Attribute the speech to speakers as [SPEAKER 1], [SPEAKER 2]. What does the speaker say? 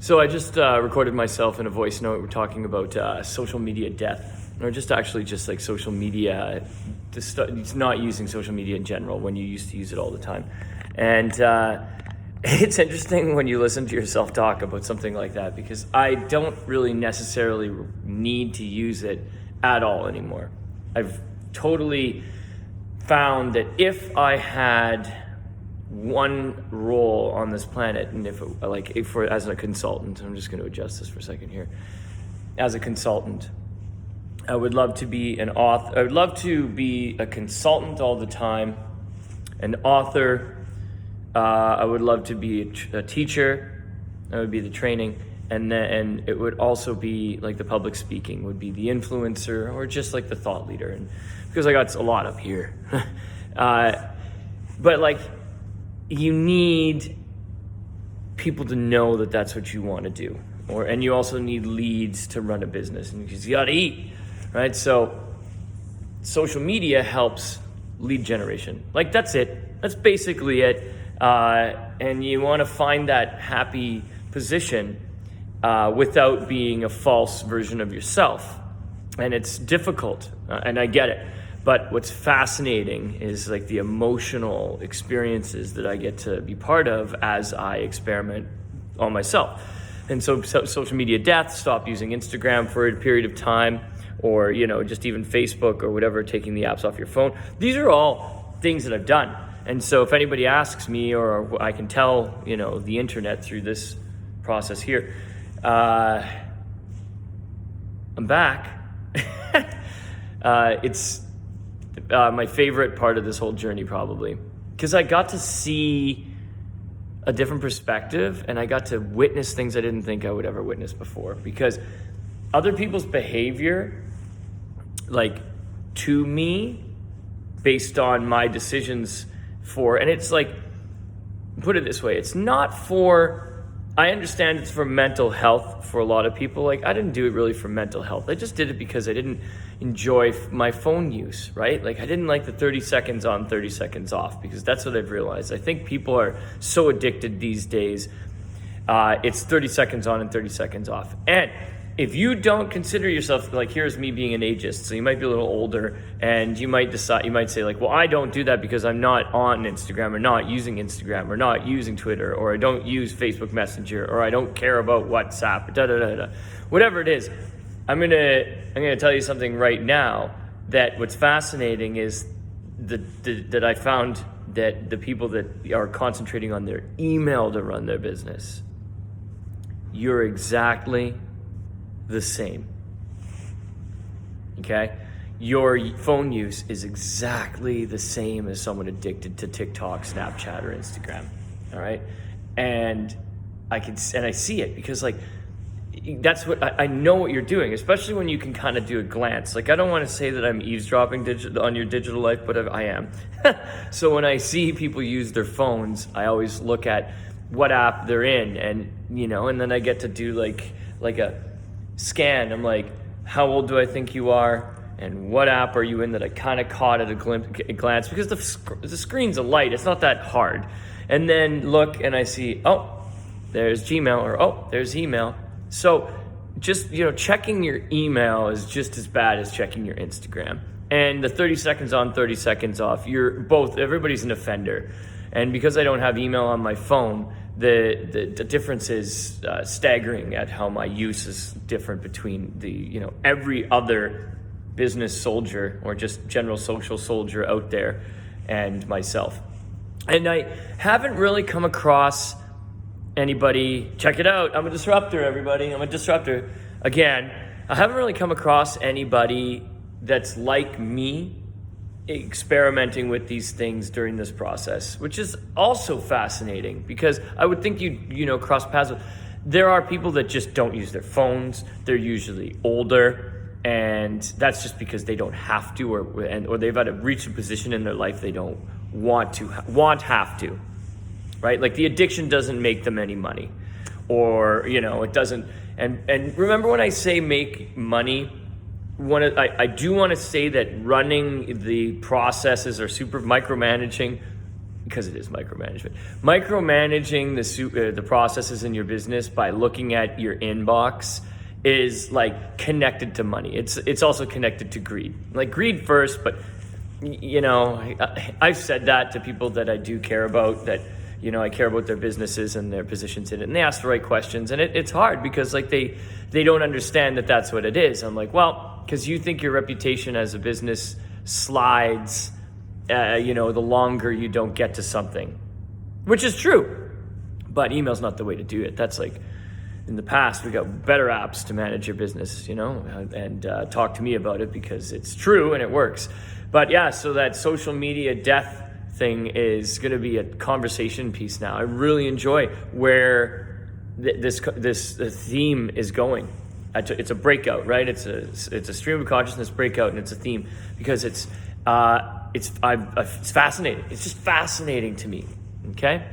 [SPEAKER 1] So I just recorded myself in a voice note. We're talking about social media death, or just like social media, it's not using social media in general when you used to use it all the time. And it's interesting when you listen to yourself talk about something like that, because I don't really necessarily need to use it at all anymore. I've totally found that if I had one role on this planet, and if as a consultant, I'm just going to adjust this for a second here. As a consultant, I would love to be an author. I would love to be a consultant all the time, an author. I would love to be a teacher. That would be the training, and it would also be like the public speaking would be the influencer, or just like the thought leader. And because I got a lot up here, but like, you need people to know that that's what you want to do, and you also need leads to run a business, and because you got to eat, right? So social media helps lead generation. Like, that's it. That's basically it. And you want to find that happy position without being a false version of yourself. And it's difficult, and I get it. But what's fascinating is like the emotional experiences that I get to be part of as I experiment on myself. And so social media death, stop using Instagram for a period of time, or, just even Facebook or whatever, taking the apps off your phone. These are all things that I've done. And so if anybody asks me, or I can tell, the internet through this process here, I'm back. It's my favorite part of this whole journey, probably, because I got to see a different perspective, and I got to witness things I didn't think I would ever witness before, because other people's behavior, like, to me, based on my decisions and it's like, put it this way, it's not I understand it's for mental health for a lot of people. Like, I didn't do it really for mental health. I just did it because I didn't enjoy my phone use, right? Like, I didn't like the 30 seconds on, 30 seconds off, because that's what I've realized. I think people are so addicted these days. It's 30 seconds on and 30 seconds off. And if you don't consider yourself, like, here's me being an ageist, so you might be a little older, and you might say like, well, I don't do that because I'm not on Instagram, or not using Instagram, or not using Twitter, or I don't use Facebook Messenger, or I don't care about WhatsApp, whatever it is. I'm gonna tell you something right now, that what's fascinating is that I found that the people that are concentrating on their email to run their business, you're exactly the same. Okay? Your phone use is exactly the same as someone addicted to TikTok, Snapchat, or Instagram. All right? And I see it, because like, that's what I know what you're doing, especially when you can kind of do a glance. Like, I don't want to say that I'm eavesdropping on your digital life, but I am. So when I see people use their phones, I always look at what app they're in, and and then I get to do like a scan. I'm like, how old do I think you are, and what app are you in, that I kind of caught at a glance, because the screen's a light, it's not that hard. And then look, and I see, oh, there's Gmail, or oh, there's email. So just, checking your email is just as bad as checking your Instagram. And the 30 seconds on, 30 seconds off, everybody's an offender. And because I don't have email on my phone, the difference is staggering at how my use is different between every other business soldier, or just general social soldier out there, and myself. And I haven't really come across anybody. Check it out. I'm a disruptor, everybody. I'm a disruptor. Again, I haven't really come across anybody that's like me, experimenting with these things during this process, which is also fascinating, because I would think you cross paths with. There are people that just don't use their phones. They're usually older, and that's just because they don't have to, or they've had to reach a position in their life they don't have to, right? Like, the addiction doesn't make them any money, or it doesn't. And remember, when I say make money, I do want to say that running the processes or super micromanaging because it is micromanagement. Micromanaging the processes in your business by looking at your inbox is like connected to money. It's also connected to greed. Like greed first, but you know, I've said that to people that I do care about, that, you know, I care about their businesses and their positions in it, and they ask the right questions, and it's hard because like they don't understand that that's what it is. I'm like, well, because you think your reputation as a business slides, you know, the longer you don't get to something, which is true, but email's not the way to do it. That's like, in the past, we got better apps to manage your business, you know, and talk to me about it because it's true and it works. But yeah, so that social media death thing is going to be a conversation piece now. I really enjoy where this theme is going. It's a breakout, right? It's a stream of consciousness breakout, and it's a theme because it's fascinating. It's just fascinating to me. Okay.